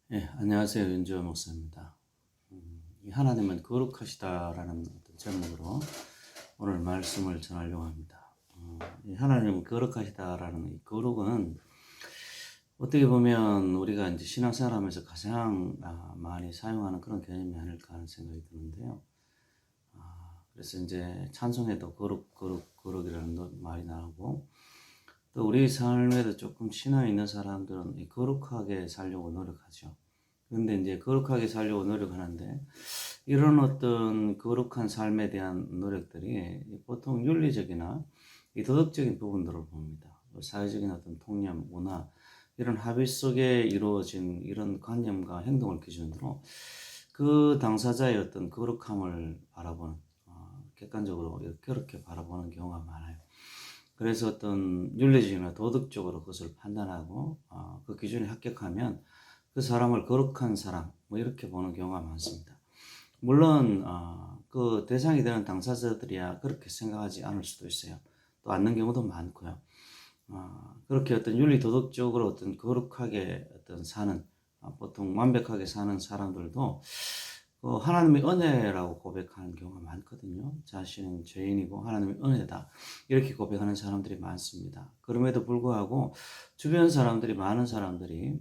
안녕하세요. 윤지호 목사입니다. 이 하나님은 거룩하시다라는 어떤 제목으로 오늘 말씀을 전하려고 합니다. 이 하나님은 거룩하시다라는 이 거룩은 어떻게 보면 우리가 이제 신앙생활하면서 가장 많이 사용하는 그런 개념이 아닐까 하는 생각이 드는데요. 그래서 이제 찬송에도 거룩이라는 말이 나오고, 또 우리 삶에도 조금 신앙이 있는 사람들은 이 거룩하게 살려고 노력하죠. 그런데 이제 거룩하게 살려고 노력하는데, 이런 어떤 거룩한 삶에 대한 노력들이 보통 윤리적이나 이 도덕적인 부분들을 봅니다. 사회적인 어떤 통념, 문화, 이런 합의 속에 이루어진 이런 관념과 행동을 기준으로 그 당사자의 어떤 거룩함을 바라보는, 객관적으로 그렇게 바라보는 경우가 많아요. 그래서 어떤 윤리적이나 도덕적으로 그것을 판단하고 그 기준에 합격하면 그 사람을 거룩한 사람, 뭐 이렇게 보는 경우가 많습니다. 물론 그 대상이 되는 당사자들이야 그렇게 생각하지 않을 수도 있어요. 또 않는 경우도 많고요. 그렇게 어떤 윤리 도덕적으로 어떤 거룩하게 어떤 사는, 보통 완벽하게 사는 사람들도 하나님의 은혜라고 고백하는 경우가 많거든요. 자신은 죄인이고 하나님의 은혜다, 이렇게 고백하는 사람들이 많습니다. 그럼에도 불구하고 주변 사람들이, 많은 사람들이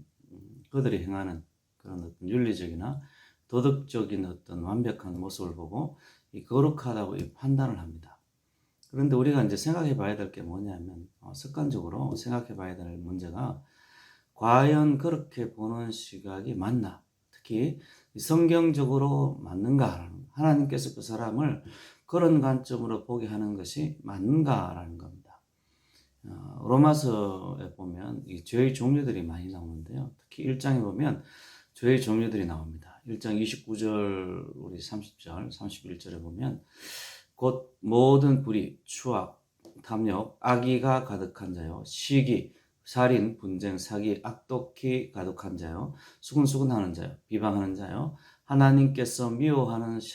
그들이 행하는 그런 어떤 윤리적이나 도덕적인 어떤 완벽한 모습을 보고 이 거룩하다고 이 판단을 합니다. 그런데 우리가 이제 생각해 봐야 될 게 뭐냐면, 습관적으로 생각해 봐야 될 문제가, 과연 그렇게 보는 시각이 맞나? 특히 성경적으로 맞는가라는, 하나님께서 그 사람을 그런 관점으로 보게 하는 것이 맞는가라는 겁니다. 로마서에 보면 이 죄의 종류들이 많이 나오는데요. 특히 1장에 보면 죄의 종류들이 나옵니다. 1장 29절, 우리 30절, 31절에 보면 곧 모든 불의, 추악, 탐욕, 악의가 가득한 자요, 시기, 살인, 분쟁, 사기, 악독히 가득한 자요, 수근수근하는 자요, 비방하는 자요, 하나님께서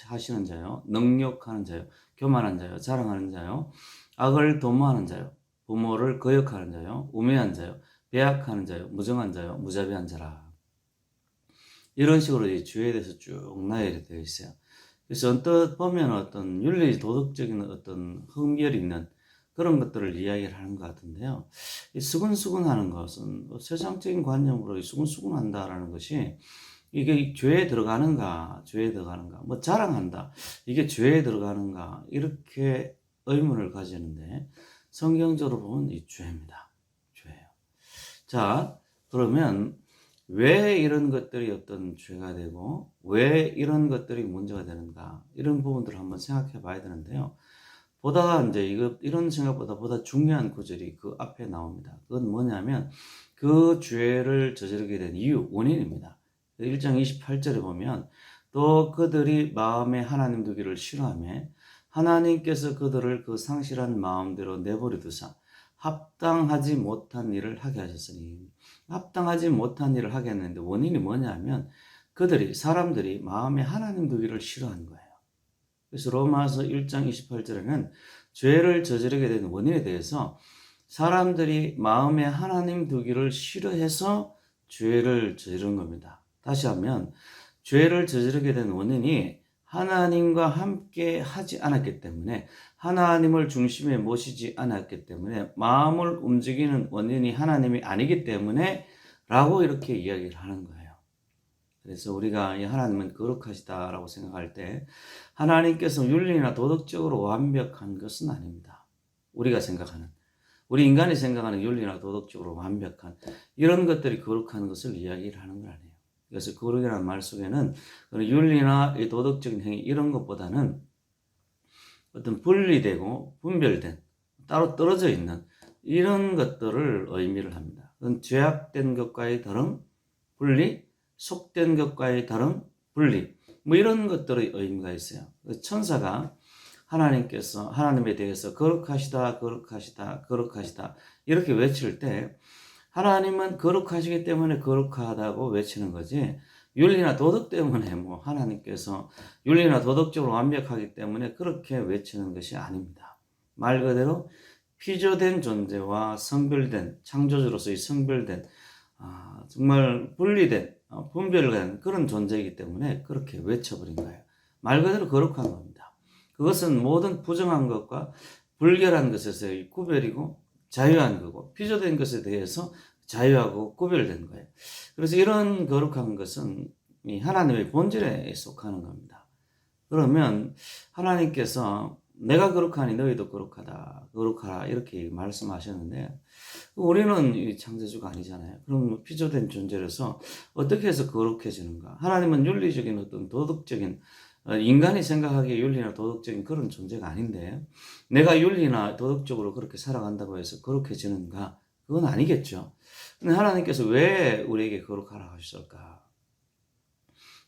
하시는 자요, 능욕하는 자요, 교만한 자요, 자랑하는 자요, 악을 도모하는 자요, 부모를 거역하는 자요, 우매한 자요, 배약하는 자요, 무정한 자요, 무자비한 자라. 이런 식으로 이 죄에 대해서 쭉 나열이 되어 있어요. 그래서 언뜻 보면 어떤 윤리 도덕적인 어떤 흠결이 있는 그런 것들을 이야기를 하는 것 같은데요. 이 수근수근하는 것은 세상적인 관념으로 수근수근한다라는 것이, 이게 죄에 들어가는가, 뭐 자랑한다, 이게 죄에 들어가는가, 이렇게 의문을 가지는데, 성경적으로 보면 이 죄입니다. 죄예요. 자, 그러면 왜 이런 것들이 어떤 죄가 되고 왜 이런 것들이 문제가 되는가, 이런 부분들을 한번 생각해 봐야 되는데요. 보다 이제 이런 생각보다 보다 중요한 구절이 그 앞에 나옵니다. 그건 뭐냐면 그 죄를 저지르게 된 이유, 원인입니다. 1장 28절에 보면 또 그들이 마음에 하나님 두기를 싫어하며 하나님께서 그들을 그 상실한 마음대로 내버려 두사 합당하지 못한 일을 하게 하셨으니, 합당하지 못한 일을 하게 했는데 원인이 뭐냐면 사람들이 마음에 하나님 두기를 싫어한 거예요. 그래서 로마서 1장 28절에는 죄를 저지르게 된 원인에 대해서 사람들이 마음에 하나님 두기를 싫어해서 죄를 저지른 겁니다. 다시 하면 죄를 저지르게 된 원인이 하나님과 함께 하지 않았기 때문에, 하나님을 중심에 모시지 않았기 때문에, 마음을 움직이는 원인이 하나님이 아니기 때문에 라고 이렇게 이야기를 하는 거예요. 그래서 우리가 이 하나님은 거룩하시다라고 생각할 때 하나님께서 윤리나 도덕적으로 완벽한 것은 아닙니다. 우리 인간이 생각하는 윤리나 도덕적으로 완벽한 이런 것들이 거룩한 것을 이야기를 하는 건 아니에요. 그래서 거룩이라는 말 속에는 윤리나 도덕적인 행위 이런 것보다는 어떤 분리되고 분별된, 따로 떨어져 있는 이런 것들을 의미를 합니다. 그건 죄악된 것과의 다른 분리, 속된 것과의 다른 분리, 뭐 이런 것들의 의미가 있어요. 천사가 하나님에 대해서 거룩하시다, 거룩하시다, 거룩하시다 이렇게 외칠 때, 하나님은 거룩하시기 때문에 거룩하다고 외치는 거지, 윤리나 도덕 때문에 하나님께서 윤리나 도덕적으로 완벽하기 때문에 그렇게 외치는 것이 아닙니다. 말 그대로 피조된 존재와 성별된, 창조주로서의 성별된, 정말 분리된 분별된 그런 존재이기 때문에 그렇게 외쳐버린 거예요. 말 그대로 거룩한 겁니다. 그것은 모든 부정한 것과 불결한 것에서의 구별이고 자유한 거고 피조된 것에 대해서 자유하고 구별된 거예요. 그래서 이런 거룩한 것은 이 하나님의 본질에 속하는 겁니다. 그러면 하나님께서 내가 거룩하니 너희도 거룩하라 이렇게 말씀하셨는데 우리는 이 창조주가 아니잖아요. 그럼 피조된 존재로서 어떻게 해서 거룩해지는가? 하나님은 윤리적인 어떤 도덕적인 인간이 생각하기에 윤리나 도덕적인 그런 존재가 아닌데 내가 윤리나 도덕적으로 그렇게 살아간다고 해서 거룩해지는가? 그건 아니겠죠. 근데 하나님께서 왜 우리에게 거룩하라 하셨을까?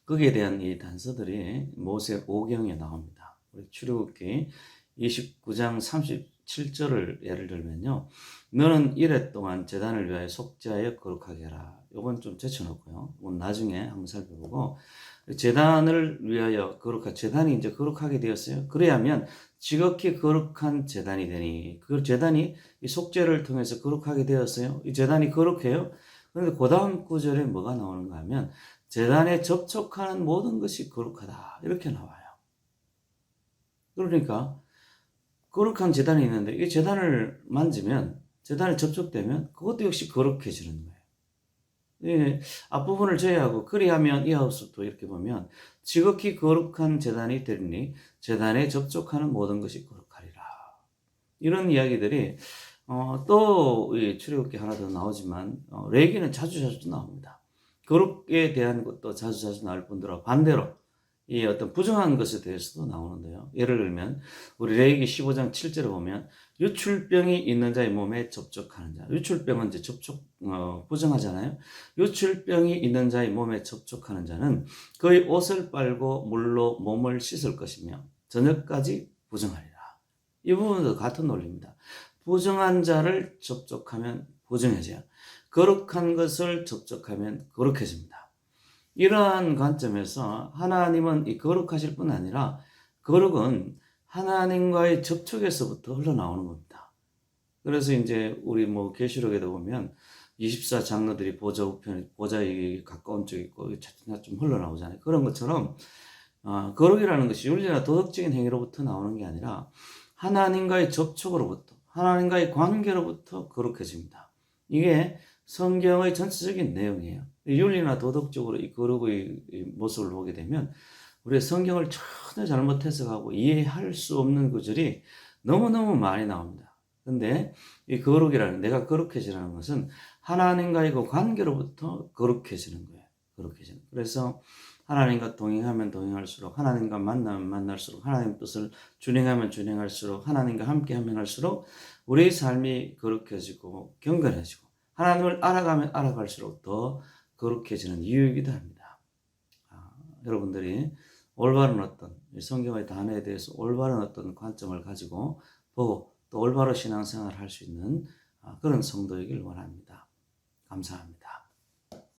거기에 대한 이 단서들이 모세 오경에 나옵니다. 우리 출애굽기 29장 37절을 예를 들면요. 너는 이레 동안 제단을 위하여 속죄하여 거룩하게 해라. 이건 좀 제쳐놓고요. 이건 나중에 한번 살펴보고 제단을 위하여 제단이 이제 거룩하게 되었어요. 그래야면 지극히 거룩한 제단이 되니 그 제단이 이 속죄를 통해서 거룩하게 되었어요. 이 제단이 거룩해요. 그런데 그 다음 구절에 뭐가 나오는가 하면 제단에 접촉하는 모든 것이 거룩하다 이렇게 나와요. 그러니까 거룩한 제단이 있는데 이 제단을 만지면 제단에 접촉되면 그것도 역시 거룩해지는 거예요. 예, 앞부분을 제외하고 그리하면 이하우스도 이렇게 보면 지극히 거룩한 제단이 되리니 제단에 접촉하는 모든 것이 거룩하리라. 이런 이야기들이 또 출애굽기 하나 더 나오지만 레위기는 자주 나옵니다. 거룩에 대한 것도 자주 나올 뿐더러 반대로 이 어떤 부정한 것에 대해서도 나오는데요. 예를 들면 우리 레위기 15장 7절에 보면 유출병이 있는 자의 몸에 접촉하는 자. 유출병은 이제 부정하잖아요. 유출병이 있는 자의 몸에 접촉하는 자는 그의 옷을 빨고 물로 몸을 씻을 것이며 저녁까지 부정하리라. 이 부분도 같은 논리입니다. 부정한 자를 접촉하면 부정해져요. 거룩한 것을 접촉하면 거룩해집니다. 이러한 관점에서 하나님은 이 거룩하실 뿐 아니라 거룩은 하나님과의 접촉에서부터 흘러나오는 겁니다. 그래서 이제 우리 계시록에도 보면 24장로들이 보좌 우편, 보좌에 가까운 쪽에 있고 차츰 흘러나오잖아요. 그런 것처럼 거룩이라는 것이 윤리나 도덕적인 행위로부터 나오는 게 아니라 하나님과의 접촉으로부터 하나님과의 관계로부터 거룩해집니다. 이게 성경의 전체적인 내용이에요. 윤리나 도덕적으로 이 거룩의 모습을 보게 되면 우리가 성경을 전혀 잘못 해석하고 이해할 수 없는 구절이 너무너무 많이 나옵니다. 근데 이 거룩이라는 내가 거룩해지라는 것은 하나님과의 그 관계로부터 거룩해지는 거예요. 거룩해지는. 그래서 하나님과 동행하면 동행할수록 하나님과 만나면 만날수록 하나님 뜻을 준행하면 준행할수록 하나님과 함께하면 할수록 우리의 삶이 거룩해지고 경건해지고 하나님을 알아가면 알아갈수록 더 거룩해지는 이유이기도 합니다. 여러분들이 올바른 어떤 성경의 단어에 대해서 올바른 어떤 관점을 가지고 보고 또 올바른 신앙생활을 할 수 있는 그런 성도이길 원합니다. 감사합니다.